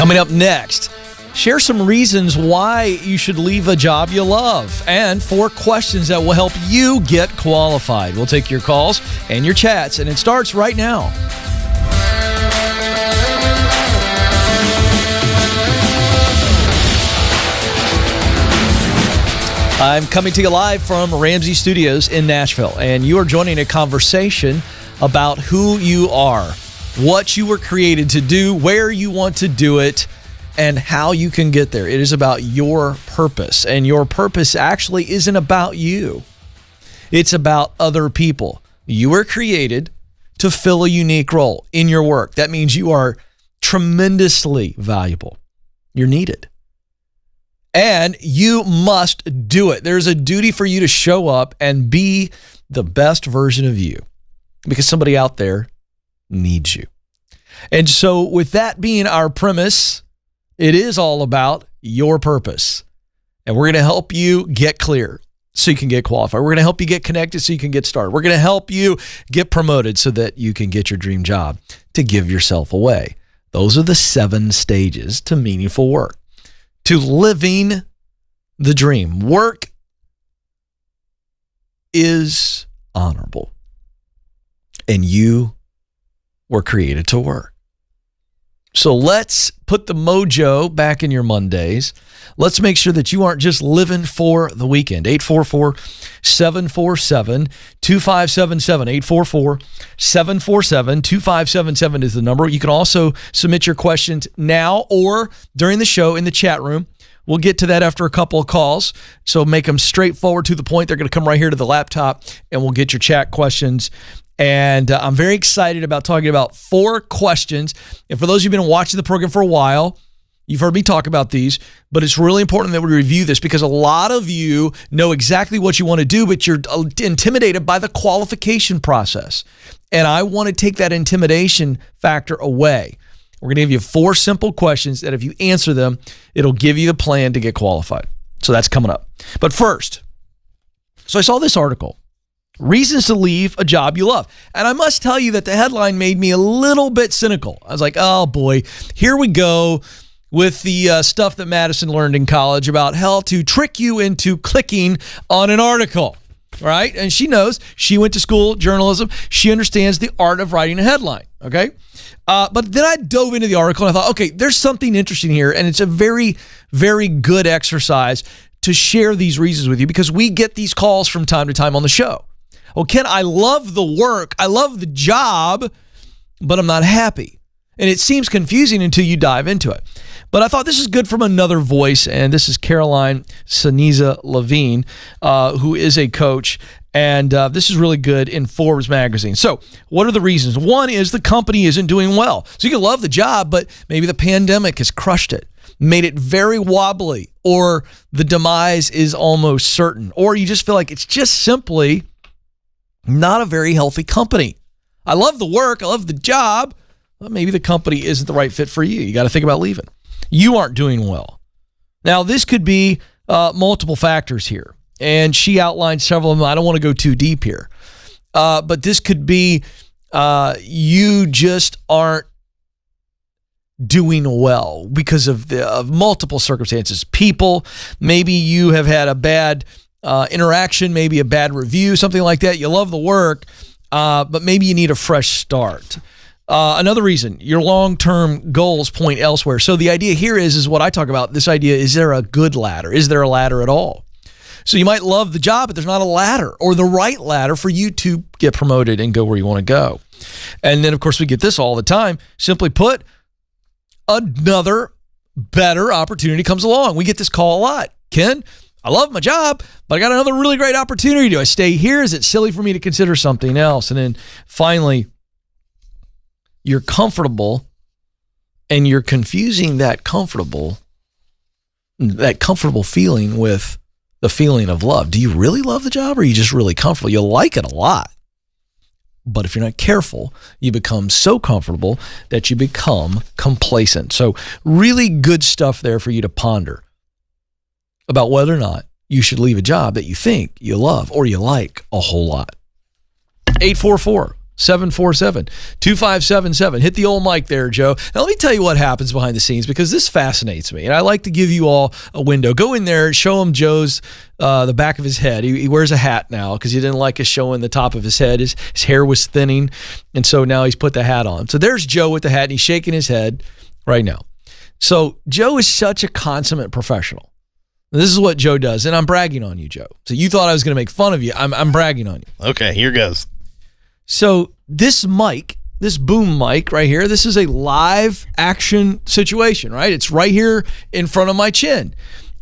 Coming up next, share some reasons why you should leave a job you love and 4 questions that will help you get qualified. We'll take your calls and your chats, and it starts right now. I'm coming to you live from Ramsey Studios in Nashville, and you are joining a conversation about who you are, what you were created to do, where you want to do it, and how you can get there. It is about your purpose, and your purpose actually isn't about you. It's about other people. You were created to fill a unique role in your work. That means you are tremendously valuable. You're needed. And you must do it. There's a duty for you to show up and be the best version of you because somebody out there needs you. And so with that being our premise, it is all about your purpose. And we're going to help you get clear so you can get qualified. We're going to help you get connected so you can get started. We're going to help you get promoted so that you can get your dream job to give yourself away. Those are the 7 stages to meaningful work, to living the dream. Work is honorable, and you were created to work. So let's put the mojo back in your Mondays. Let's make sure that you aren't just living for the weekend. 844-747-2577. 844-747-2577 is the number. You can also submit your questions now or during the show in the chat room. We'll get to that after a couple of calls. So make them straightforward to the point. They're going to come right here to the laptop, and we'll get your chat questions. And I'm very excited about talking about 4 questions. And for those who've been watching the program for a while, you've heard me talk about these, but it's really important that we review this because a lot of you know exactly what you want to do, but you're intimidated by the qualification process. And I want to take that intimidation factor away. We're going to give you 4 simple questions that if you answer them, it'll give you the plan to get qualified. So that's coming up. But first, so I saw this article. Reasons to leave a job you love. And I must tell you that the headline made me a little bit cynical. I was like, oh boy, here we go with the stuff that Madison learned in college about how to trick you into clicking on an article, right? And she knows. She went to school, journalism. She understands the art of writing a headline, okay? But then I dove into the article and I thought, okay, there's something interesting here. And it's a very, very good exercise to share these reasons with you because we get these calls from time to time on the show. Well, Ken, I love the work. I love the job, but I'm not happy. And it seems confusing until you dive into it. But I thought this is good from another voice, and this is Caroline Saniza Levine, who is a coach, and this is really good in Forbes magazine. So what are the reasons? One is the company isn't doing well. So you can love the job, but maybe the pandemic has crushed it, made it very wobbly, or the demise is almost certain, or you just feel like it's just simply not a very healthy company. I love the work. I love the job. But maybe the company isn't the right fit for you. You got to think about leaving. You aren't doing well. Now, this could be multiple factors here. And she outlined several of them. I don't want to go too deep here. But this could be you just aren't doing well because of multiple circumstances. People, maybe you have had a bad interaction, maybe a bad review, something like that. You love the work, but maybe you need a fresh start. Another reason, your long-term goals point elsewhere. So the idea here is what I talk about. This idea, is there a good ladder? Is there a ladder at all? So you might love the job, but there's not a ladder or the right ladder for you to get promoted and go where you want to go. And then, of course, we get this all the time. Simply put, another better opportunity comes along. We get this call a lot. Ken, I love my job, but I got another really great opportunity. Do I stay here? Is it silly for me to consider something else? And then finally, you're comfortable and you're confusing that comfortable feeling with the feeling of love. Do you really love the job or are you just really comfortable? You like it a lot. But if you're not careful, you become so comfortable that you become complacent. So really good stuff there for you to ponder about whether or not you should leave a job that you think you love or you like a whole lot. 844 747-2577. Hit the old mic there, Joe. Now, let me tell you what happens behind the scenes, because this fascinates me, and I like to give you all a window. Go in there and show him Joe's the back of his head. He wears a hat now because he didn't like us showing the top of his head. His hair was thinning, and so now he's put the hat on. So there's Joe with the hat, and he's shaking his head right now. So Joe is such a consummate professional. This is what Joe does, and I'm bragging on you, Joe. So you thought I was going to make fun of you. I'm bragging on you. Okay, here goes. So this mic, this boom mic right here, this is a live action situation, right? It's right here in front of my chin.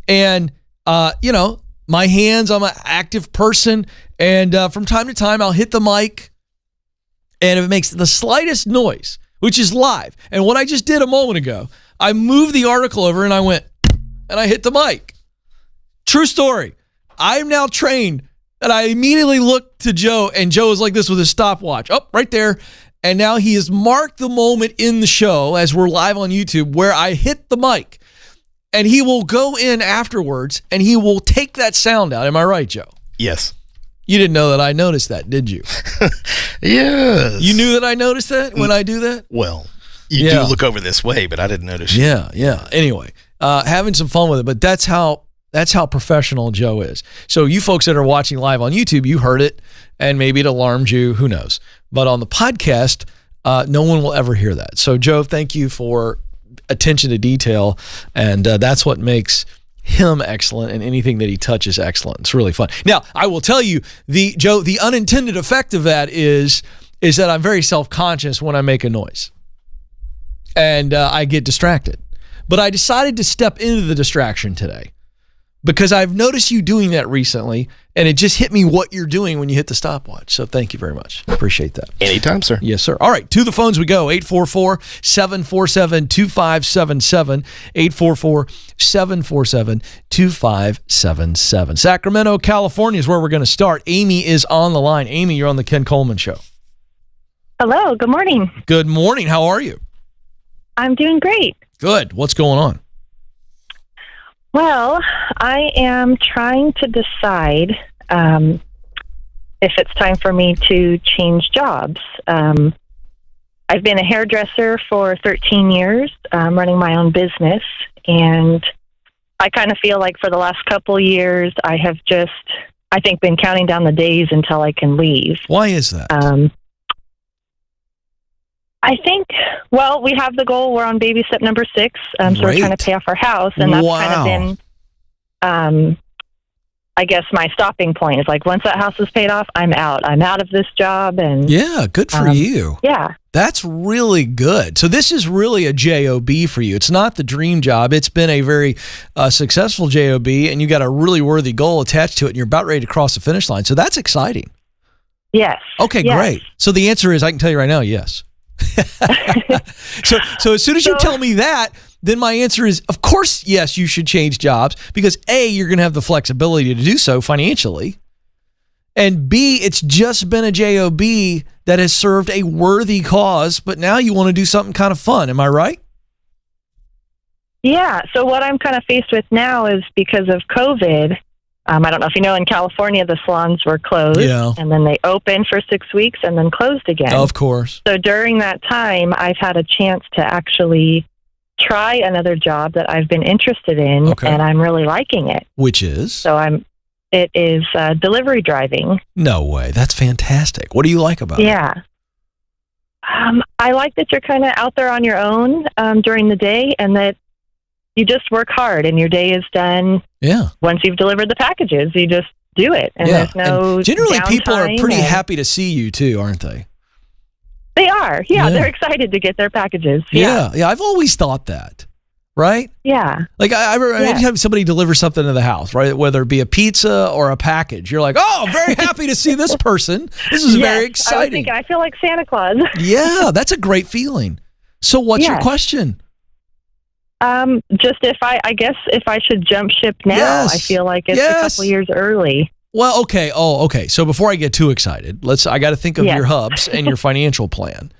And, my hands, I'm an active person. And from time to time, I'll hit the mic. And if it makes the slightest noise, which is live. And what I just did a moment ago, I moved the article over and I went, and I hit the mic. True story. I'm now trained. And I immediately looked to Joe, and Joe was like this with his stopwatch. Oh, right there. And now he has marked the moment in the show, as we're live on YouTube, where I hit the mic. And he will go in afterwards, and he will take that sound out. Am I right, Joe? Yes. You didn't know that I noticed that, did you? Yes. You knew that I noticed that when I do that? Well, you do look over this way, but I didn't notice. Yeah. Anyway, having some fun with it, but that's how professional Joe is. So you folks that are watching live on YouTube, you heard it, and maybe it alarmed you, who knows. But on the podcast, no one will ever hear that. So Joe, thank you for attention to detail, and that's what makes him excellent, and anything that he touches excellent. It's really fun. Now, I will tell you, Joe, the unintended effect of that is that I'm very self-conscious when I make a noise, and I get distracted. But I decided to step into the distraction today, because I've noticed you doing that recently, and it just hit me what you're doing when you hit the stopwatch. So thank you very much. I appreciate that. Anytime, sir. Yes, sir. All right, to the phones we go. 844-747-2577. 844-747-2577. Sacramento, California is where we're going to start. Amy is on the line. Amy, you're on the Ken Coleman Show. Hello, good morning. Good morning. How are you? I'm doing great. Good. What's going on? Well, I am trying to decide if it's time for me to change jobs. I've been a hairdresser for 13 years, running my own business, and I kind of feel like for the last couple years, I have just, I think, been counting down the days until I can leave. Why is that? I think, well, we have the goal. We're on baby step number 6. So we're trying to pay off our house. And that's kind of been, I guess, my stopping point. Is like, once that house is paid off, I'm out. I'm out of this job. And yeah, good for you. Yeah. That's really good. So this is really a job for you. It's not the dream job. It's been a very successful job, and you got a really worthy goal attached to it, and you're about ready to cross the finish line. So that's exciting. Yes. Okay, yes. Great. So the answer is, I can tell you right now, yes. So as soon as you tell me that, then my answer is, of course, yes, you should change jobs, because A, you're going to have the flexibility to do so financially, and B, it's just been a job that has served a worthy cause, but now you want to do something kind of fun. Am I right? Yeah. So what I'm kind of faced with now is, because of COVID, I don't know if you know, in California, the salons were closed, and then they opened for 6 weeks and then closed again. Of course. So during that time, I've had a chance to actually try another job that I've been interested in, and I'm really liking it. Which is? So it is delivery driving. No way. That's fantastic. What do you like about it? Yeah. I like that you're kind of out there on your own during the day, and that you just work hard and your day is done. Yeah. Once you've delivered the packages, you just do it. And there's no and generally, people are pretty and happy to see you too, aren't they? They are. Yeah. They're excited to get their packages. Yeah. I've always thought that. Right? Yeah. Like anytime somebody delivers something to the house, right? Whether it be a pizza or a package, you're like, oh, very happy to see this person. This is very exciting. I feel like Santa Claus. Yeah, that's a great feeling. So what's your question? Just if I guess if I should jump ship now. I feel like it's a couple years early. Well, okay. Oh, okay. So before I get too excited, I got to think of your hubs and your financial plan.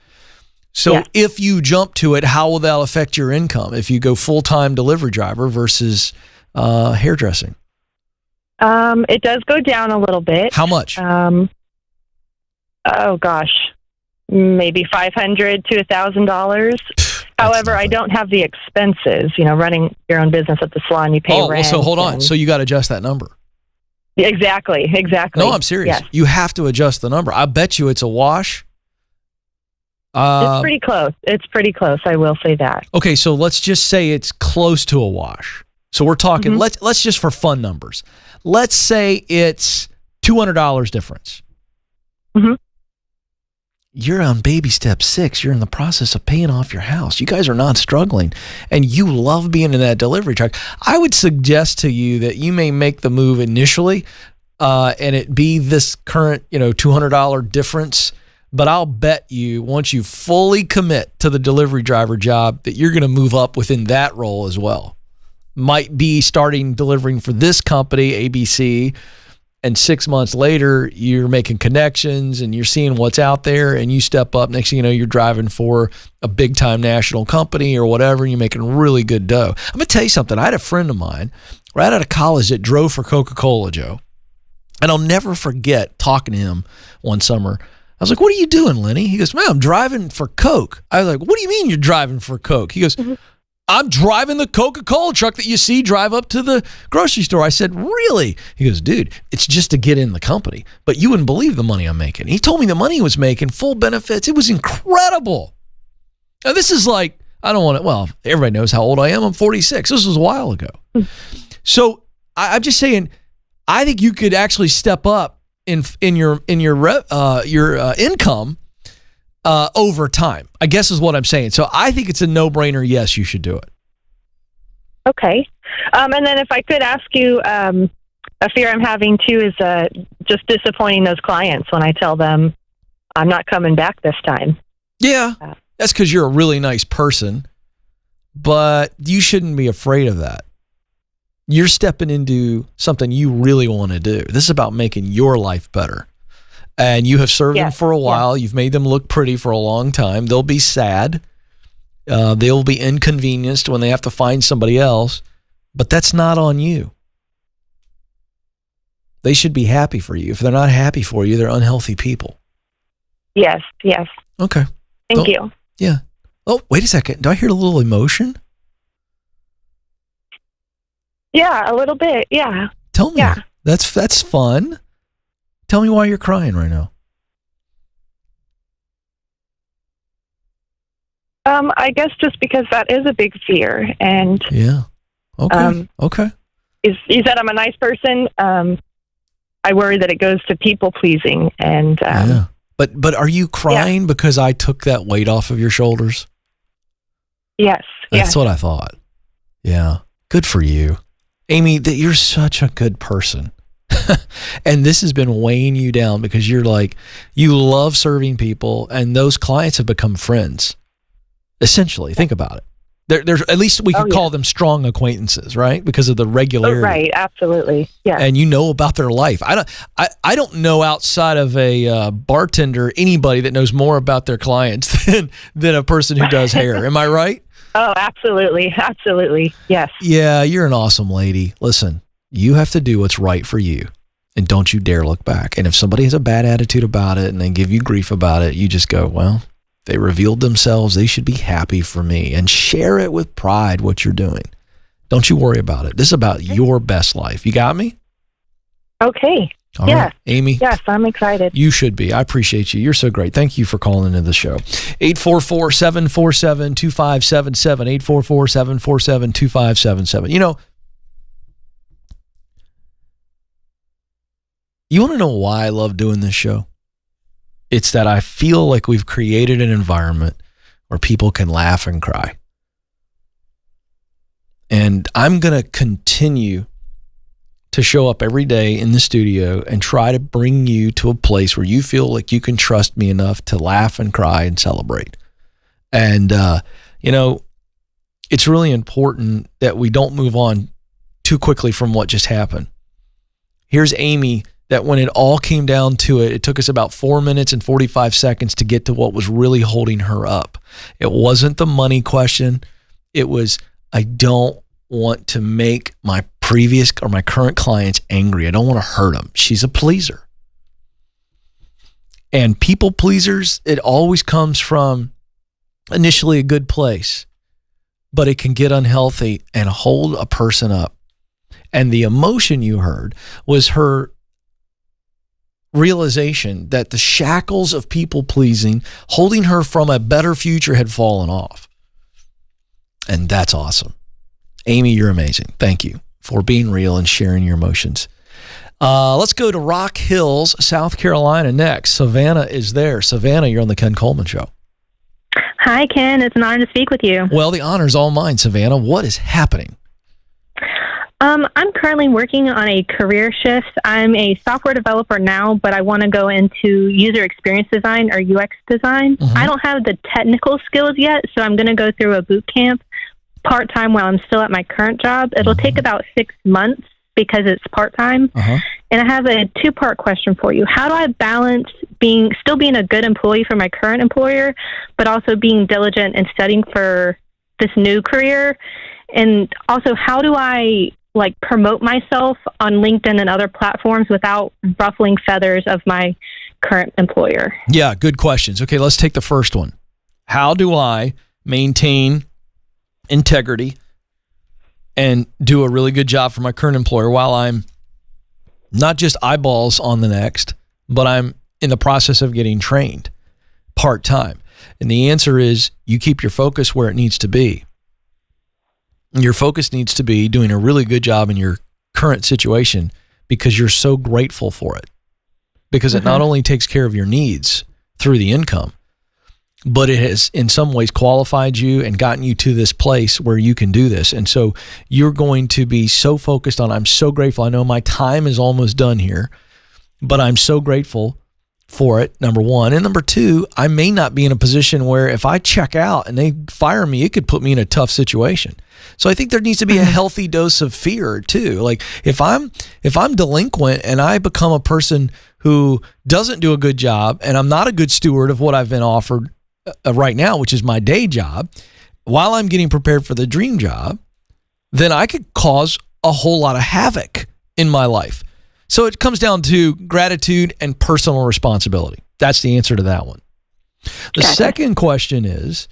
So if you jump to it, how will that affect your income if you go full-time delivery driver versus hairdressing? It does go down a little bit. How much? Oh gosh. maybe $500 to $1,000. However, I don't have the expenses. Running your own business at the salon, you pay rent. So hold on. So you got to adjust that number. Exactly. No, I'm serious. Yes. You have to adjust the number. I bet you it's a wash. It's pretty close. I will say that. Okay, so let's just say it's close to a wash. So we're talking, let's just for fun numbers. Let's say it's $200 difference. Mm-hmm. You're on baby step 6. You're in the process of paying off your house. You guys are not struggling, and you love being in that delivery truck. I would suggest to you that you may make the move initially, and it be this current, $200 difference. But I'll bet you once you fully commit to the delivery driver job that you're going to move up within that role as well. Might be starting delivering for this company, ABC, and 6 months later, you're making connections and you're seeing what's out there, and you step up. Next thing you know, you're driving for a big-time national company or whatever, and you're making really good dough. I'm going to tell you something. I had a friend of mine right out of college that drove for Coca-Cola, Joe. And I'll never forget talking to him one summer. I was like, "What are you doing, Lenny?" He goes, "Man, I'm driving for Coke." I was like, "What do you mean you're driving for Coke?" He goes, "I'm driving the Coca-Cola truck that you see drive up to the grocery store." I said, "Really?" He goes, "Dude, it's just to get in the company. But you wouldn't believe the money I'm making." He told me the money he was making, full benefits. It was incredible. Now, this is like, everybody knows how old I am. I'm 46. This was a while ago. So I'm just saying, I think you could actually step up in your income over time, I guess is what I'm saying. So I think it's a no-brainer. Yes, you should do it. Okay. And then if I could ask you, a fear I'm having too is just disappointing those clients when I tell them I'm not coming back this time. Yeah, that's because you're a really nice person, but you shouldn't be afraid of that. You're stepping into something you really want to do. This is about making your life better. And you have served them for a while. You've made them look pretty for a long time. They'll be sad. They'll be inconvenienced when they have to find somebody else. But that's not on you. They should be happy for you. If they're not happy for you, they're unhealthy people. Yes. Okay. Thank you. Yeah. Oh, wait a second. Do I hear a little emotion? Yeah, a little bit. Yeah. Tell me. Yeah. That's fun. Tell me why you're crying right now. I guess just because that is a big fear, and yeah. Okay. Okay. You said I'm a nice person. I worry that it goes to people pleasing, and yeah. But are you crying because I took that weight off of your shoulders? Yes. That's what I thought. Yeah. Good for you. Amy, that you're such a good person. And this has been weighing you down because you're like, you love serving people, and those clients have become friends. Essentially, think about it. There's at least we could call them strong acquaintances, right? Because of the regularity. Right, absolutely. Yeah. And you know about their life. I don't know outside of a bartender anybody that knows more about their clients than a person who does hair. Am I right? Oh, absolutely. Absolutely. Yes. Yeah, you're an awesome lady. Listen, you have to do what's right for you, and don't you dare look back. And if somebody has a bad attitude about it and they give you grief about it, you just go, well, they revealed themselves. They should be happy for me, and share it with pride what you're doing. Don't you worry about it. This is about your best life. You got me? Okay. All right, Amy. Yes, I'm excited. You should be. I appreciate you. You're so great. Thank you for calling into the show. 844-747-2577. 844-747-2577. You want to know why I love doing this show? It's that I feel like we've created an environment where people can laugh and cry. And I'm going to continue to show up every day in the studio and try to bring you to a place where you feel like you can trust me enough to laugh and cry and celebrate. And, it's really important that we don't move on too quickly from what just happened. Here's Amy, that when it all came down to it, it took us about 4 minutes and 45 seconds to get to what was really holding her up. It wasn't the money question. It was, I don't want to make my previous or my current clients angry. I don't want to hurt them. She's a pleaser. And people pleasers, it always comes from initially a good place, but it can get unhealthy and hold a person up. And the emotion you heard was her realization that the shackles of people pleasing holding her from a better future had fallen off. And that's awesome. Amy, you're amazing. Thank you for being real and sharing your emotions. Let's go to Rock Hills, South Carolina next. Savannah is there. Savannah, you're on the Ken Coleman Show. Hi, Ken. It's an honor to speak with you. Well, the honor's all mine, Savannah. What is happening? I'm currently working on a career shift. I'm a software developer now, but I want to go into user experience design or UX design. Mm-hmm. I don't have the technical skills yet, so I'm going to go through a boot camp part-time while I'm still at my current job. It'll take about 6 months because it's part-time. Uh-huh. And I have a two-part question for you. How do I balance still being a good employee for my current employer, but also being diligent and studying for this new career? And also, how do I promote myself on LinkedIn and other platforms without ruffling feathers of my current employer? Yeah, good questions. Okay, let's take the first one. How do I maintain integrity and do a really good job for my current employer while I'm not just eyeballs on the next, but I'm in the process of getting trained part-time? And the answer is you keep your focus where it needs to be. Your focus needs to be doing a really good job in your current situation because you're so grateful for it. Because it not only takes care of your needs through the income, but it has in some ways qualified you and gotten you to this place where you can do this. And so you're going to be so focused on, I'm so grateful. I know my time is almost done here, but I'm so grateful for it, number one. And number two, I may not be in a position where if I check out and they fire me, it could put me in a tough situation. So I think there needs to be a healthy dose of fear too. Like if I'm delinquent and I become a person who doesn't do a good job and I'm not a good steward of what I've been offered right now, which is my day job, while I'm getting prepared for the dream job, then I could cause a whole lot of havoc in my life. So it comes down to gratitude and personal responsibility. That's the answer to that one. The second question is,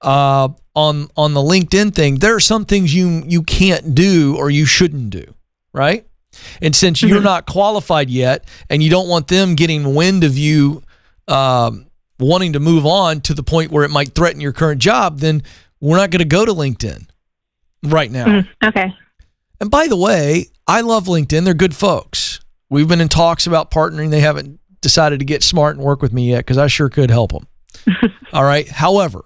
on the LinkedIn thing, there are some things you can't do or you shouldn't do, right? And since you're not qualified yet and you don't want them getting wind of you wanting to move on to the point where it might threaten your current job, then we're not going to go to LinkedIn right now. Okay. And by the way, I love LinkedIn. They're good folks. We've been in talks about partnering. They haven't decided to get smart and work with me yet because I sure could help them. All right. However,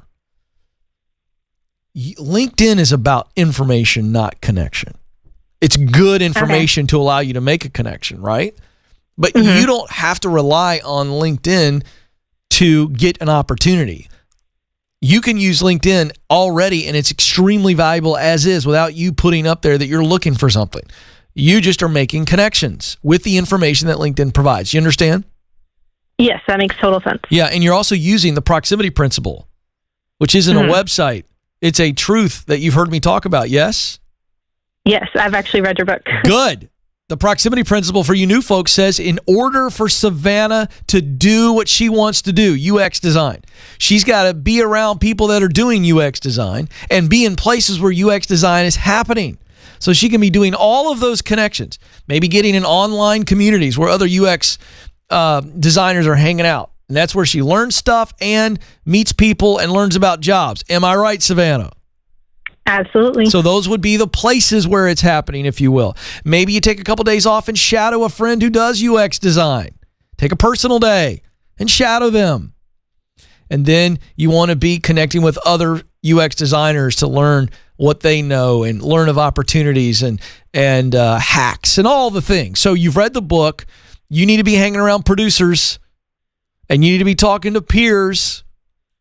LinkedIn is about information, not connection. It's good information to allow you to make a connection, right? But you don't have to rely on LinkedIn to get an opportunity. You can use LinkedIn already, and it's extremely valuable as is without you putting up there that you're looking for something. You just are making connections with the information that LinkedIn provides. You understand? Yes, that makes total sense. Yeah, and you're also using the proximity principle, which isn't a website. It's a truth that you've heard me talk about, yes? Yes, I've actually read your book. Good. The proximity principle for you new folks says in order for Savannah to do what she wants to do, UX design, she's got to be around people that are doing UX design and be in places where UX design is happening. So she can be doing all of those connections, maybe getting in online communities where other UX designers are hanging out. And that's where she learns stuff and meets people and learns about jobs. Am I right, Savannah? Absolutely. So those would be the places where it's happening, if you will. Maybe you take a couple days off and shadow a friend who does UX design. Take a personal day and shadow them. And then you want to be connecting with other UX designers to learn what they know and learn of opportunities and hacks and all the things. So you've read the book. You need to be hanging around producers and you need to be talking to peers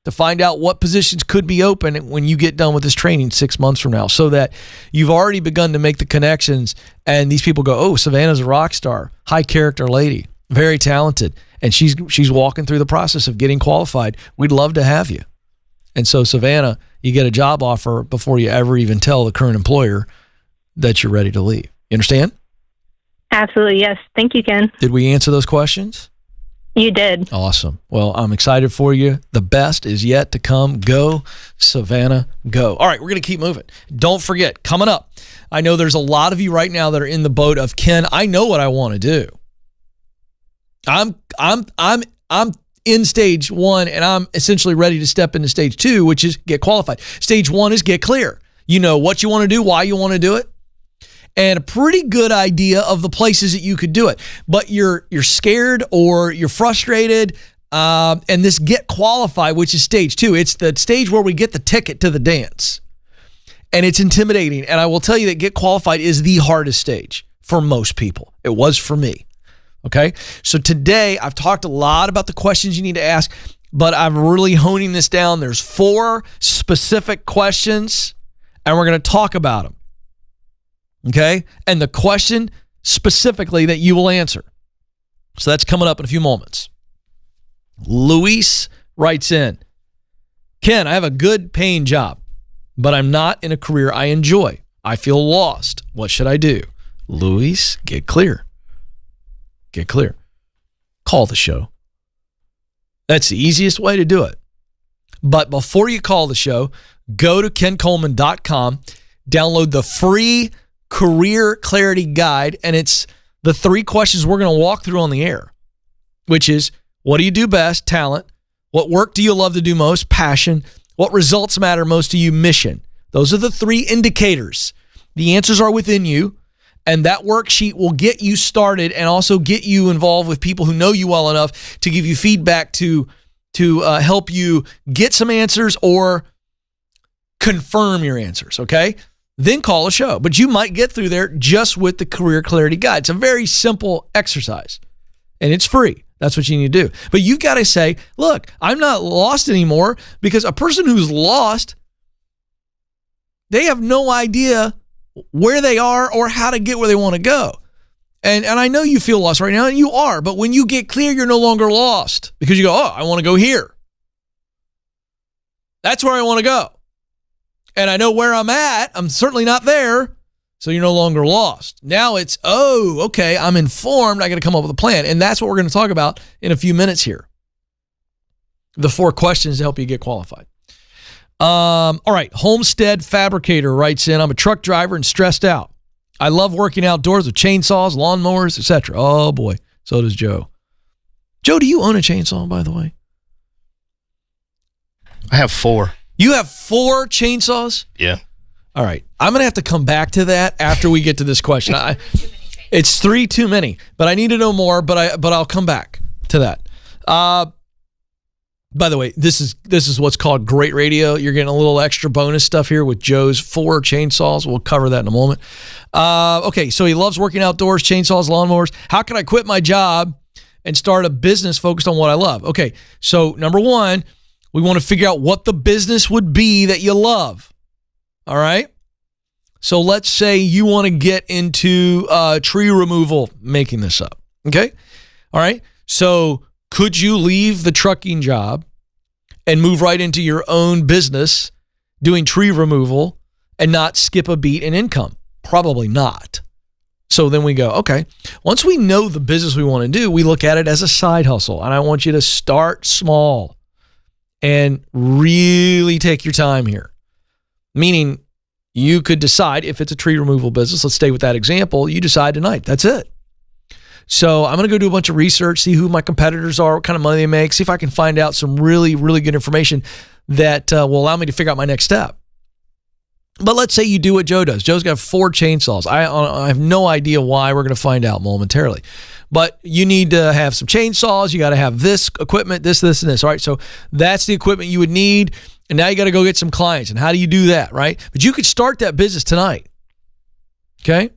to find out what positions could be open when you get done with this training 6 months from now, so that you've already begun to make the connections and these people go, oh, Savannah's a rock star, high character lady, very talented, and she's walking through the process of getting qualified. We'd love to have you. And so, Savannah, you get a job offer before you ever even tell the current employer that you're ready to leave. You understand? Absolutely, yes. Thank you, Ken. Did we answer those questions? You did. Awesome. Well, I'm excited for you. The best is yet to come. Go, Savannah, go. All right, we're going to keep moving. Don't forget, coming up, I know there's a lot of you right now that are in the boat of, Ken, I know what I want to do. I'm in stage 1, and I'm essentially ready to step into stage 2, which is get qualified. Stage 1 is get clear. You know what you want to do, why you want to do it, and a pretty good idea of the places that you could do it. But you're scared or you're frustrated, and this get qualified, which is stage 2. It's the stage where we get the ticket to the dance, and it's intimidating. And I will tell you that get qualified is the hardest stage for most people. It was for me. Okay, so today I've talked a lot about the questions you need to ask, but I'm really honing this down. There's 4 specific questions, and we're going to talk about them. Okay, and the question specifically that you will answer. So that's coming up in a few moments. Luis writes in, Ken, I have a good paying job, but I'm not in a career I enjoy. I feel lost. What should I do? Luis, get clear. Get clear. Call the show. That's the easiest way to do it. But before you call the show, go to kencoleman.com, download the free Career Clarity Guide, and it's the 3 questions we're going to walk through on the air, which is, what do you do best? Talent. What work do you love to do most? Passion. What results matter most to you? Mission. Those are the 3 indicators. The answers are within you, and that worksheet will get you started and also get you involved with people who know you well enough to give you feedback to help you get some answers or confirm your answers, okay? Then call a show. But you might get through there just with the Career Clarity Guide. It's a very simple exercise, and it's free. That's what you need to do. But you've got to say, look, I'm not lost anymore, because a person who's lost, they have no idea where they are or how to get where they want to go. And I know you feel lost right now, and you are. But when you get clear, you're no longer lost, because you go, oh, I want to go here. That's where I want to go. And I know where I'm at. I'm certainly not there. So you're no longer lost. Now it's, oh, okay, I'm informed. I got to come up with a plan. And that's what we're going to talk about in a few minutes here. The 4 questions to help you get qualified. All right. Homestead Fabricator writes in, I'm a truck driver and stressed out. I love working outdoors with chainsaws, lawnmowers, etc. Oh, boy. So does Joe. Joe, do you own a chainsaw, by the way? I have 4. You have 4 chainsaws? Yeah. All right. I'm going to have to come back to that after we get to this question. It's 3 too many, but I need to know more, but I'll come back to that. By the way, this is what's called great radio. You're getting a little extra bonus stuff here with Joe's 4 chainsaws. We'll cover that in a moment. Okay, so he loves working outdoors, chainsaws, lawnmowers. How can I quit my job and start a business focused on what I love? Okay, so number 1, we want to figure out what the business would be that you love. All right? So let's say you want to get into tree removal, making this up. Okay? All right? So could you leave the trucking job and move right into your own business doing tree removal and not skip a beat in income? Probably not. So then we go, okay, once we know the business we want to do, we look at it as a side hustle. And I want you to start small and really take your time here. Meaning you could decide, if it's a tree removal business, let's stay with that example, you decide tonight, that's it. So I'm going to go do a bunch of research, see who my competitors are, what kind of money they make, see if I can find out some really, really good information that will allow me to figure out my next step. But let's say you do what Joe does. Joe's got 4 chainsaws. I have no idea why. We're going to find out momentarily. But you need to have some chainsaws. You got to have this equipment, this, and this. All right, so that's the equipment you would need. And now you got to go get some clients. And how do you do that, right? But you could start that business tonight. Okay?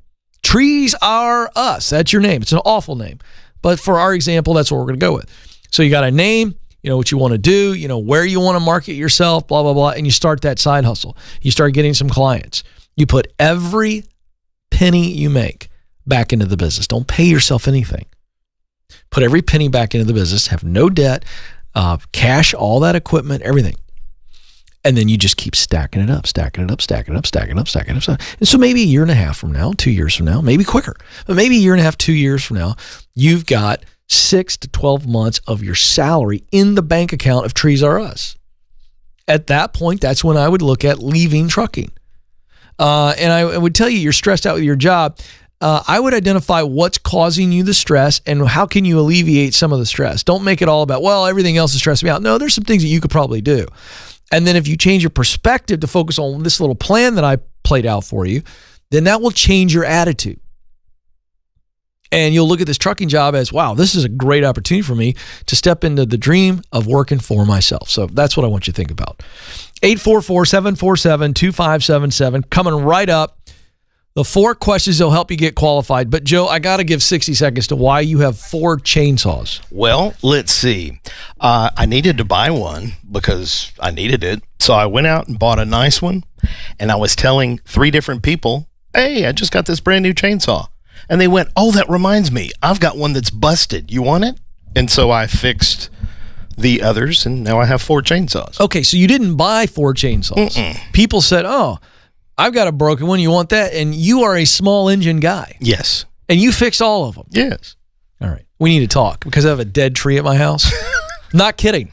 Trees Are Us. That's your name. It's an awful name. But for our example, that's what we're going to go with. So you got a name, you know what you want to do, you know where you want to market yourself, blah, blah, blah, and you start that side hustle. You start getting some clients. You put every penny you make back into the business. Don't pay yourself anything. Put every penny back into the business, have no debt, cash all that equipment, everything. And then you just keep stacking it up. And so maybe a year and a half from now, 2 years from now, maybe quicker, but maybe a year and a half, 2 years from now, you've got 6 to 12 months of your salary in the bank account of Trees R Us. At that point, that's when I would look at leaving trucking. And I would tell you, you're stressed out with your job. I would identify what's causing you the stress and how can you alleviate some of the stress. Don't make it all about, well, everything else is stressing me out. No, there's some things that you could probably do. And then if you change your perspective to focus on this little plan that I played out for you, then that will change your attitude. And you'll look at this trucking job as, wow, this is a great opportunity for me to step into the dream of working for myself. So that's what I want you to think about. 844-747-2577, coming right up. The 4 questions that'll help you get qualified. But, Joe, I got to give 60 seconds to why you have 4 chainsaws. Well, let's see. I needed to buy one because I needed it. So I went out and bought a nice one. And I was telling 3 different people, hey, I just got this brand new chainsaw. And they went, oh, that reminds me. I've got one that's busted. You want it? And so I fixed the others, and now I have 4 chainsaws. Okay, so you didn't buy 4 chainsaws. People said, oh, I've got a broken one. You want that? And you are a small engine guy. Yes. And you fixed all of them. Yes. All right. We need to talk because I have a dead tree at my house. Not kidding.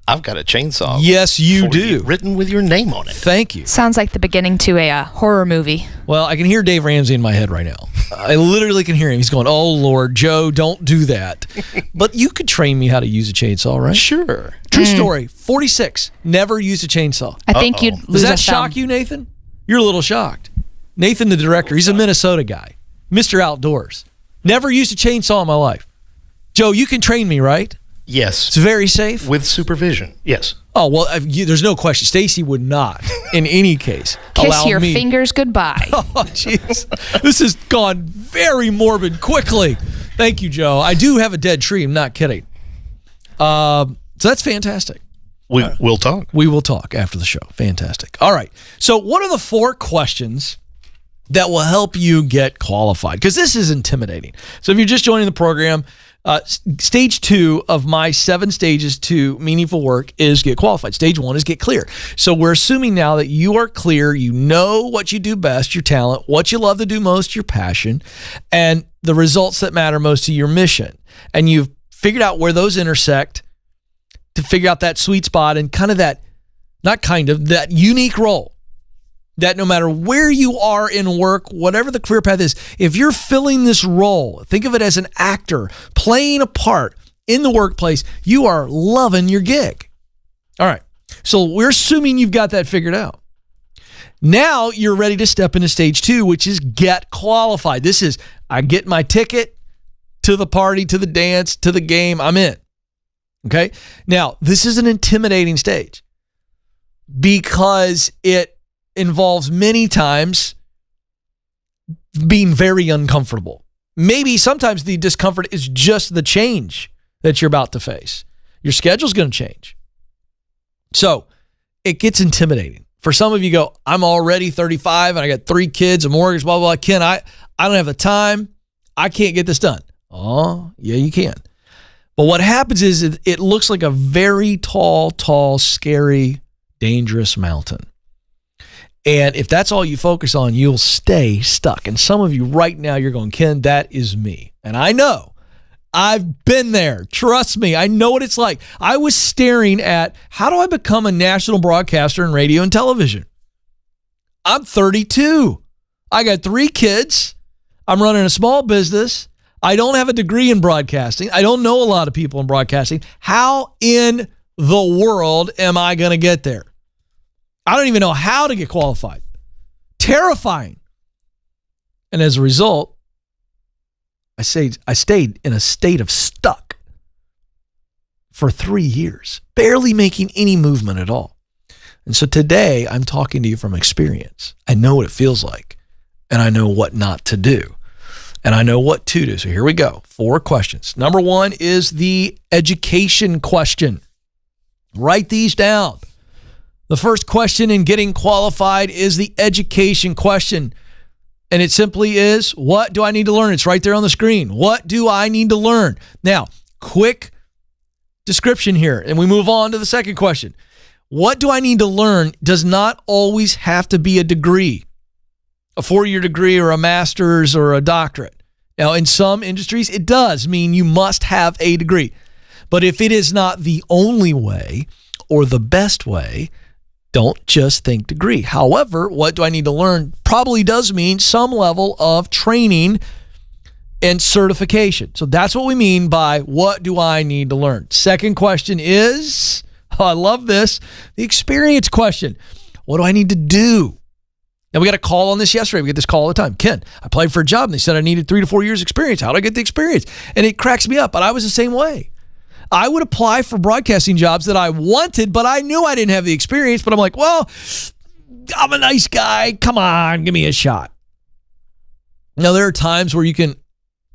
I've got a chainsaw. Yes, you do. Written with your name on it. Thank you. Sounds like the beginning to a horror movie. Well, I can hear Dave Ramsey in my head right now. I literally can hear him. He's going, oh, Lord, Joe, don't do that. But you could train me how to use a chainsaw, right? Sure. True story. 46. Never used a chainsaw. I think you'd lose Does that a shock thumb. you, Nathan? You're a little shocked. Nathan, the director, he's a Minnesota guy. Mr. Outdoors. Never used a chainsaw in my life. Joe, you can train me, right? Yes. It's very safe. With supervision. Yes. Oh, well, there's no question. Stacy would not, in any case, Kiss allow your me. fingers goodbye. Oh, jeez. This has gone very morbid quickly. Thank you, Joe. I do have a dead tree. I'm not kidding. So that's fantastic. We'll talk. We will talk after the show. Fantastic. All right. So what are the 4 questions that will help you get qualified? Because this is intimidating. So if you're just joining the program, stage 2 of my 7 stages to meaningful work is get qualified. Stage 1 is get clear. So we're assuming now that you are clear, you know what you do best, your talent, what you love to do most, your passion, and the results that matter most to your mission. And you've figured out where those intersect to figure out that sweet spot and that unique role. That no matter where you are in work, whatever the career path is, if you're filling this role, think of it as an actor playing a part in the workplace, you are loving your gig. All right. So we're assuming you've got that figured out. Now you're ready to step into stage 2, which is get qualified. This is, I get my ticket to the party, to the dance, to the game, I'm in. Okay. Now, this is an intimidating stage because it involves many times being very uncomfortable. Maybe sometimes the discomfort is just the change that you're about to face. Your schedule's going to change. So it gets intimidating. For some of you go, I'm already 35 and I got 3 kids, a mortgage, blah, blah, blah. Ken, I don't have the time. I can't get this done. Oh, yeah, you can. But what happens is it looks like a very tall, scary, dangerous mountain. And if that's all you focus on, you'll stay stuck. And some of you right now, you're going, Ken, that is me. And I know. I've been there. Trust me. I know what it's like. I was staring at, how do I become a national broadcaster in radio and television? I'm 32. I got 3 kids. I'm running a small business. I don't have a degree in broadcasting. I don't know a lot of people in broadcasting. How in the world am I going to get there? I don't even know how to get qualified. Terrifying. And as a result, I stayed in a state of stuck for 3 years, barely making any movement at all. And so today I'm talking to you from experience. I know what it feels like, and I know what not to do, and I know what to do. So here we go. 4 questions. Number 1 is the education question. Write these down. The first question in getting qualified is the education question. And it simply is, what do I need to learn? It's right there on the screen. What do I need to learn? Now, quick description here, and we move on to the second question. What do I need to learn does not always have to be a degree, a 4-year degree or a master's or a doctorate. Now, in some industries, it does mean you must have a degree. But if it is not the only way or the best way, don't just think degree. However, what do I need to learn probably does mean some level of training and certification. So that's what we mean by what do I need to learn? Second question is, I love this, the experience question. What do I need to do? Now, we got a call on this yesterday. We get this call all the time. Ken, I applied for a job and they said I needed 3 to 4 years experience. How do I get the experience? And it cracks me up, but I was the same way. I would apply for broadcasting jobs that I wanted, but I knew I didn't have the experience. But I'm like, well, I'm a nice guy. Come on, give me a shot. Now, there are times where you can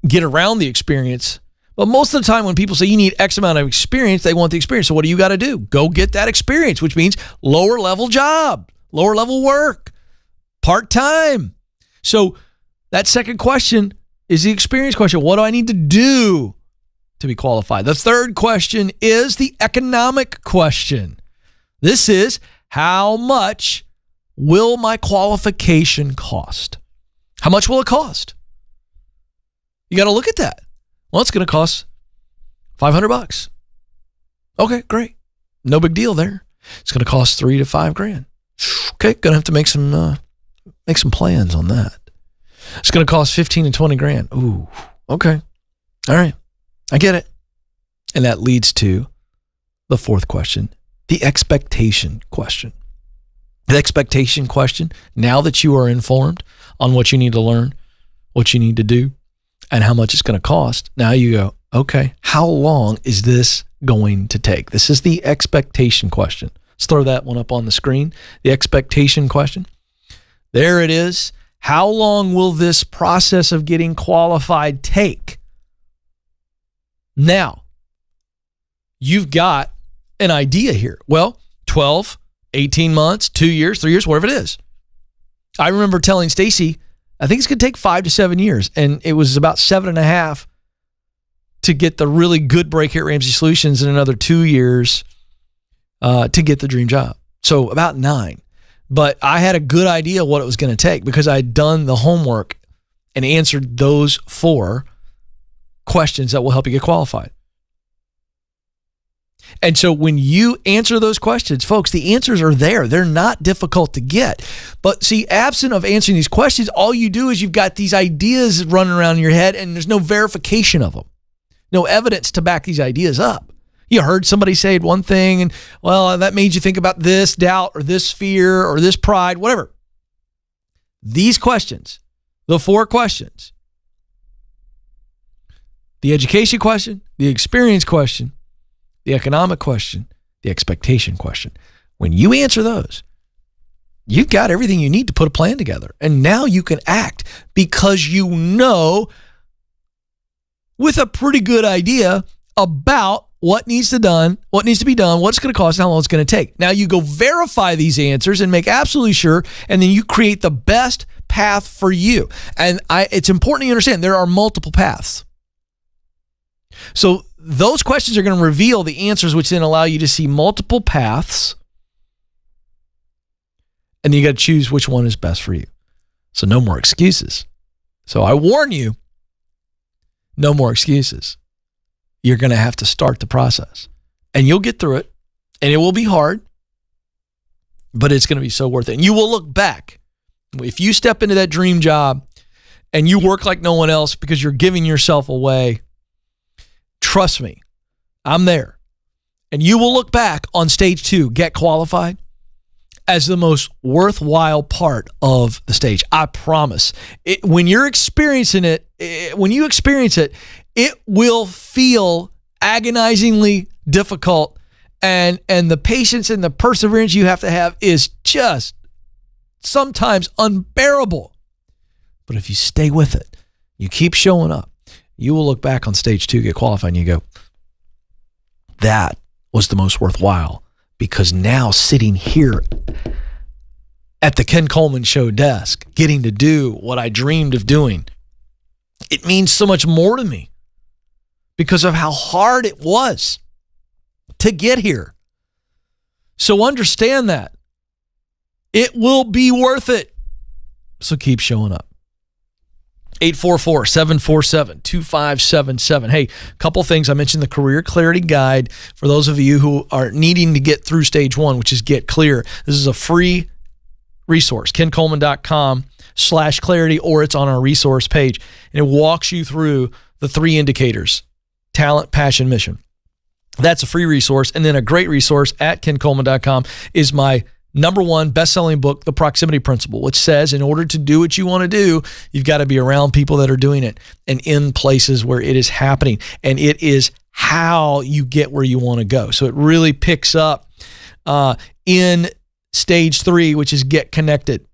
get around the experience, but most of the time when people say you need X amount of experience, they want the experience. So what do you got to do? Go get that experience, which means lower level job, lower level work, part-time. So that second question is the experience question. What do I need to do to be qualified? The third question is the economic question. This is, how much will my qualification cost? How much will it cost? You got to look at that. Well, it's going to cost $500. Okay, great. No big deal there. It's going to cost $3,000 to $5,000. Okay, going to have to make some plans on that. It's going to cost $15,000 to $20,000. Ooh, okay. All right. I get it. And that leads to the fourth question, the expectation question. The expectation question, now that you are informed on what you need to learn, what you need to do, and how much it's going to cost, now you go, okay, how long is this going to take? This is the expectation question. Let's throw that one up on the screen. The expectation question. There it is. How long will this process of getting qualified take? Now, you've got an idea here. Well, 12, 18 months, 2 years, 3 years, whatever it is. I remember telling Stacy, I think it's going to take 5 to 7 years. And it was about 7.5 to get the really good break here at Ramsey Solutions, and another 2 years to get the dream job. So about 9. But I had a good idea what it was going to take because I'd done the homework and answered those 4 questions that will help you get qualified. And so when you answer those questions, folks, the answers are there. They're not difficult to get. But see, absent of answering these questions, all you do is you've got these ideas running around in your head and there's no verification of them. No evidence to back these ideas up. You heard somebody say one thing and, well, that made you think about this doubt or this fear or this pride, whatever. These questions, the 4 questions, the education question, the experience question, the economic question, the expectation question. When you answer those, you've got everything you need to put a plan together. And now you can act because you know with a pretty good idea about what needs to be done, what it's going to cost, and how long it's going to take. Now you go verify these answers and make absolutely sure, and then you create the best path for you. And it's important you understand there are multiple paths. So those questions are going to reveal the answers, which then allow you to see multiple paths. And then you got to choose which one is best for you. So no more excuses. So I warn you, no more excuses. You're going to have to start the process. And you'll get through it. And it will be hard. But it's going to be so worth it. And you will look back. If you step into that dream job and you work like no one else because you're giving yourself away, trust me, I'm there. And you will look back on stage 2, get qualified, as the most worthwhile part of the stage. I promise. When you're experiencing it, when you experience it, it will feel agonizingly difficult. And the patience and the perseverance you have to have is just sometimes unbearable. But if you stay with it, you keep showing up, you will look back on stage 2, get qualified, and you go, that was the most worthwhile, because now sitting here at the Ken Coleman Show desk, getting to do what I dreamed of doing, it means so much more to me because of how hard it was to get here. So understand that. It will be worth it. So keep showing up. 844-747-2577. Hey, a couple things. I mentioned the Career Clarity Guide for those of you who are needing to get through stage one, which is Get Clear. This is a free resource, kencoleman.com/clarity, or it's on our resource page. And it walks you through the 3 indicators: talent, passion, mission. That's a free resource. And then a great resource at kencoleman.com is my #1 best-selling book, The Proximity Principle, which says in order to do what you want to do, you've got to be around people that are doing it and in places where it is happening. And it is how you get where you want to go. So it really picks up in stage 3, which is get connected.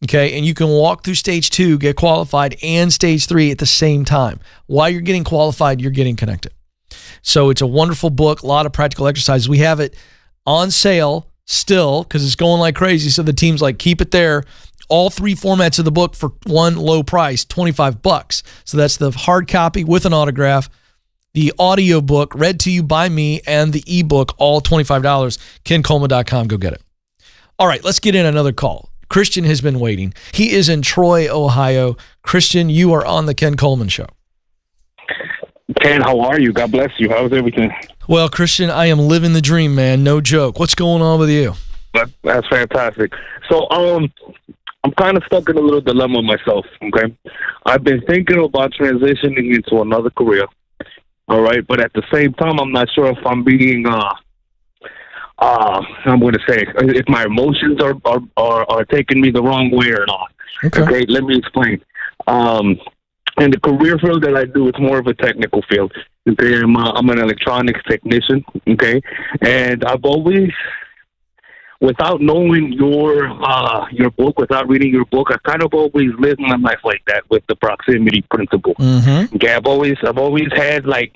Okay, and you can walk through stage 2, get qualified, and stage 3 at the same time. While you're getting qualified, you're getting connected. So it's a wonderful book, a lot of practical exercises. We have it on sale still because it's going like crazy. So the team's like, keep it there. All 3 formats of the book for one low price, $25. So that's the hard copy with an autograph, the audio book read to you by me, and the ebook, all $25. KenColeman.com. Go get it. All right, let's get in another call. Christian has been waiting. He is in Troy, Ohio. Christian, you are on the Ken Coleman Show. Ken, how are you? God bless you. How's everything? Well, Christian, I am living the dream, man. No joke. What's going on with you? That's fantastic. So, I'm kind of stuck in a little dilemma myself, okay? I've been thinking about transitioning into another career, all right? But at the same time, I'm not sure if I'm being, I'm going to say, if my emotions are taking me the wrong way or not. Okay, let me explain. In the career field that I do, it's more of a technical field. Okay, I'm an electronics technician. Okay, and I've always, without knowing your book, without reading your book, I kind of always lived my life like that with the proximity principle. Mm-hmm. Okay, I've always had like.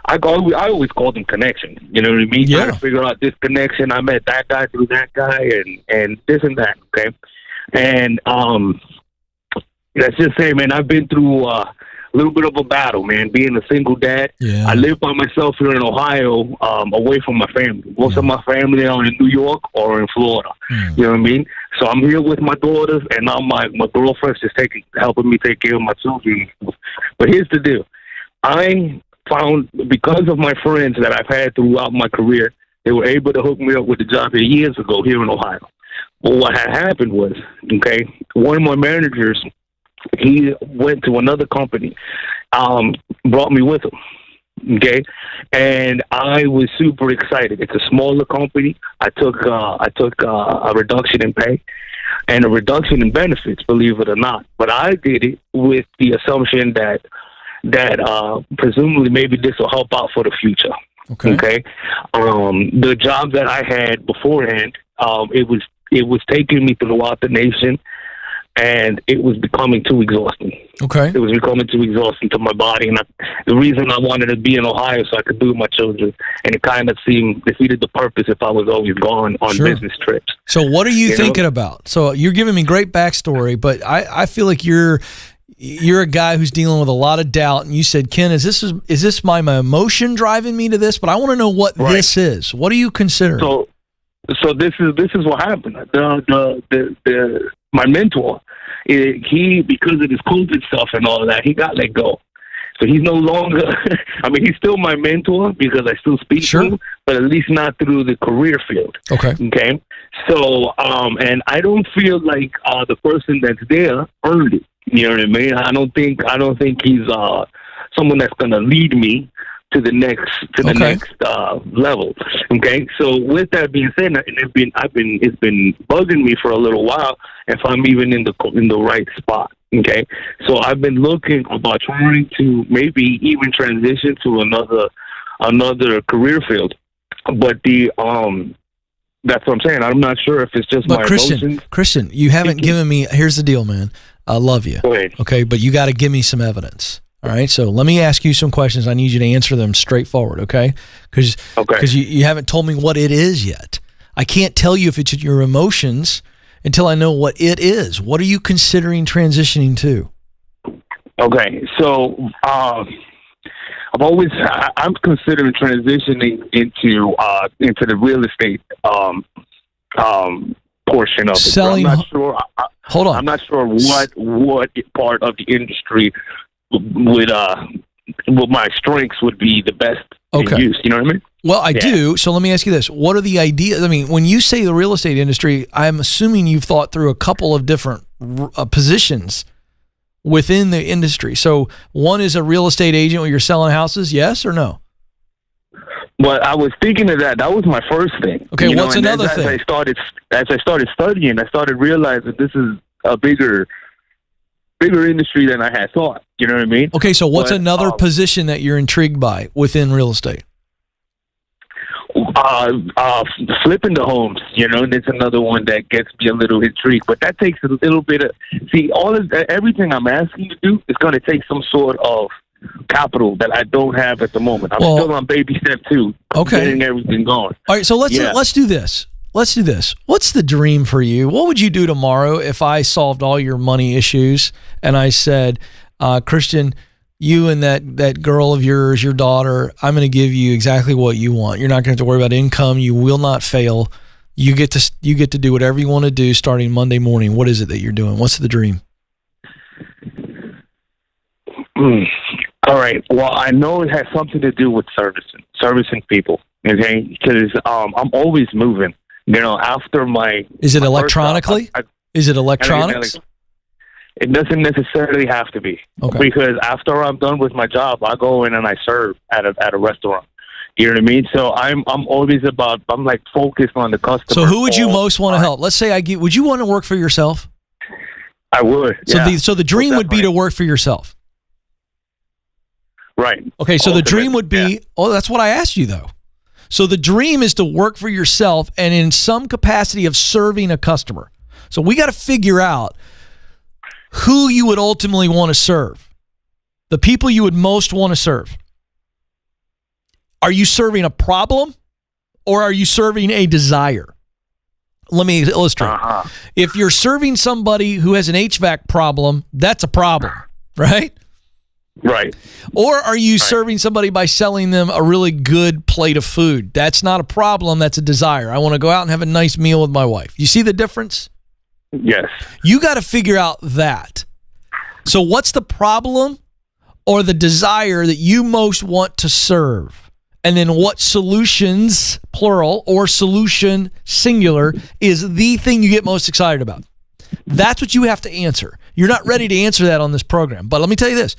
I always call them connections. You know what I mean? Yeah. Trying to figure out this connection. I met that guy through that guy, and this and that. Okay, and let's just say, man, I've been through a little bit of a battle, man. Being a single dad, I live by myself here in Ohio, away from my family. Most of my family are in New York or in Florida. You know what I mean? So I'm here with my daughters, and now my girlfriend's just helping me take care of my children. But here's the deal: I found, because of my friends that I've had throughout my career, they were able to hook me up with a job here years ago here in Ohio. Well, what had happened was, okay, one of my managers, he went to another company, brought me with him, okay, and I was super excited. It's a smaller company. I took a reduction in pay and a reduction in benefits, believe it or not. But I did it with the assumption that presumably maybe this will help out for the future. Okay. The job that I had beforehand, it was taking me throughout the nation, and it was becoming too exhausting. Okay. It was becoming too exhausting to my body, and the reason I wanted to be in Ohio so I could be with my children, and it kind of seemed defeated the purpose if I was always gone on business trips. So what are you thinking about? So you're giving me great backstory, but I feel like you're a guy who's dealing with a lot of doubt, and you said, Ken, is this my emotion driving me to this? But I want to know what this is. What are you considering? So this is what happened. My mentor, he, because of this COVID stuff and all of that, he got let go. So he's no longer, I mean, he's still my mentor because I still speak to him, but at least not through the career field. Okay. So, and I don't feel like the person that's there earned it. You know what I mean? I don't think he's someone that's going to lead me to the next level. Okay. So with that being said, and it's been bugging me for a little while if I'm even in the right spot. Okay. So I've been looking about trying to maybe even transition to another career field, but that's what I'm saying. I'm not sure if it's just my emotions. Christian, you haven't given me. Here's the deal, man. I love you. Go ahead. Okay, but you got to give me some evidence. All right, so let me ask you some questions. I need you to answer them straightforward, okay? Because you haven't told me what it is yet. I can't tell you if it's your emotions until I know what it is. What are you considering transitioning to? Okay, so I'm considering transitioning into the real estate portion of it. Selling I'm not sure. Hold on. I'm not sure what part of the industry would my strengths would be the best in use. You know what I mean? Well, I do. So let me ask you this. What are the ideas? I mean, when you say the real estate industry, I'm assuming you've thought through a couple of different positions within the industry. So one is a real estate agent where you're selling houses, yes or no? Well, I was thinking of that. That was my first thing. Okay, what's another thing? As I started studying, I started realizing this is a bigger industry than I had thought. You know what I mean? Okay, so what's another position that you're intrigued by within real estate? Flipping the homes, that's another one that gets me a little intrigued. But that takes a little bit of everything I'm asking you to do is going to take some sort of capital that I don't have at the moment. I'm still on baby step 2. Getting everything going. All right, so let's do this. Let's do this. What's the dream for you? What would you do tomorrow if I solved all your money issues and I said, Christian, you and that girl of yours, your daughter, I'm going to give you exactly what you want. You're not going to have to worry about income. You will not fail. You get to do whatever you want to do starting Monday morning. What is it that you're doing? What's the dream? All right. Well, I know it has something to do with servicing people. Okay, because I'm always moving. After my is it electronically? Is it electronics? It doesn't necessarily have to be, because after I'm done with my job, I go in and I serve at a restaurant. You know what I mean? So I'm always I'm like focused on the customer. So who would you most want to help? Let's say would you want to work for yourself? I would. So the dream would be to work for yourself. Right. Okay, so the dream would be, that's what I asked you though. So the dream is to work for yourself and in some capacity of serving a customer. So we got to figure out who you would ultimately want to serve, the people you would most want to serve. Are you serving a problem or are you serving a desire? Let me illustrate. If you're serving somebody who has an HVAC problem, that's a problem, right? Right. Or are you serving somebody by selling them a really good plate of food? That's not a problem. That's a desire. I want to go out and have a nice meal with my wife. You see the difference? Yes. You got to figure out that. So what's the problem or the desire that you most want to serve? And then what solutions, plural, or solution, singular, is the thing you get most excited about? That's what you have to answer. You're not ready to answer that on this program. But let me tell you this.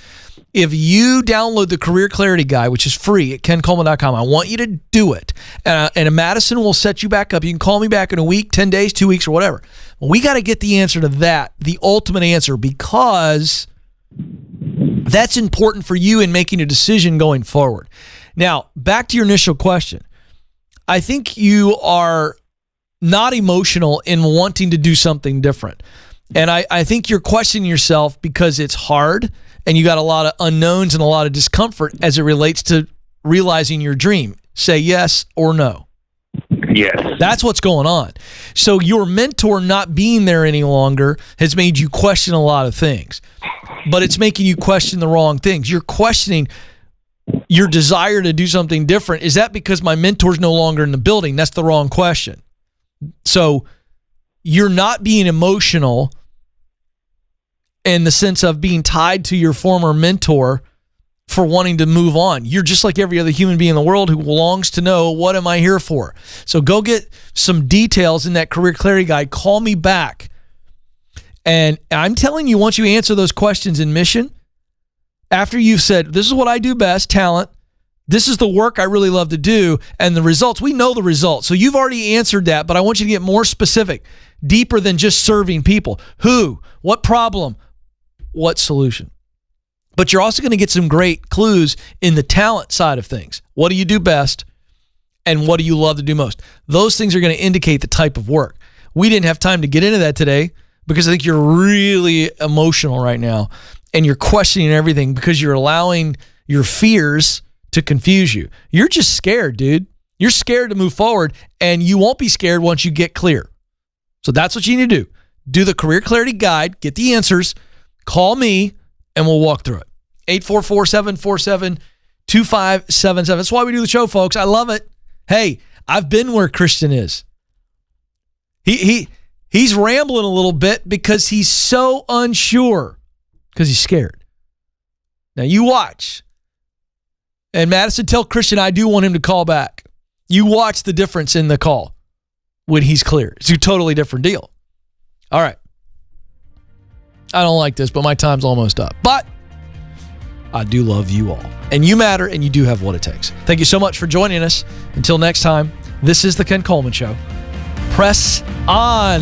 If you download the Career Clarity Guide, which is free at kencoleman.com, I want you to do it. And Madison will set you back up. You can call me back in a week, 10 days, 2 weeks, or whatever. Well, we got to get the answer to that, the ultimate answer, because that's important for you in making a decision going forward. Now, back to your initial question. I think you are not emotional in wanting to do something different. And I think you're questioning yourself because it's hard and you got a lot of unknowns and a lot of discomfort as it relates to realizing your dream. Say yes or no. Yes. That's what's going on. So your mentor not being there any longer has made you question a lot of things, but it's making you question the wrong things. You're questioning your desire to do something different. Is that because my mentor's no longer in the building? That's the wrong question. So you're not being emotional in the sense of being tied to your former mentor for wanting to move on. You're just like every other human being in the world who longs to know, what am I here for? So go get some details in that Career Clarity Guide. Call me back. And I'm telling you, once you answer those questions in mission, after you've said, this is what I do best, talent, this is the work I really love to do, and the results, we know the results. So you've already answered that, but I want you to get more specific, deeper than just serving people. Who? What problem? What solution? But you're also going to get some great clues in the talent side of things. What do you do best? And what do you love to do most? Those things are going to indicate the type of work. We didn't have time to get into that today because I think you're really emotional right now and you're questioning everything because you're allowing your fears to confuse you. You're just scared, dude. You're scared to move forward, and you won't be scared once you get clear. So that's what you need to do. Do the Career Clarity Guide, get the answers, call me, and we'll walk through it. 844-747-2577. That's why we do the show, folks. I love it. Hey, I've been where Christian is. He He's rambling a little bit because he's so unsure, because he's scared. Now you watch. And Madison, tell Christian I do want him to call back. You watch the difference in the call when he's clear. It's a totally different deal. All right. I don't like this, but my time's almost up. But I do love you all. And you matter, and you do have what it takes. Thank you so much for joining us. Until next time, this is the Ken Coleman Show. Press on.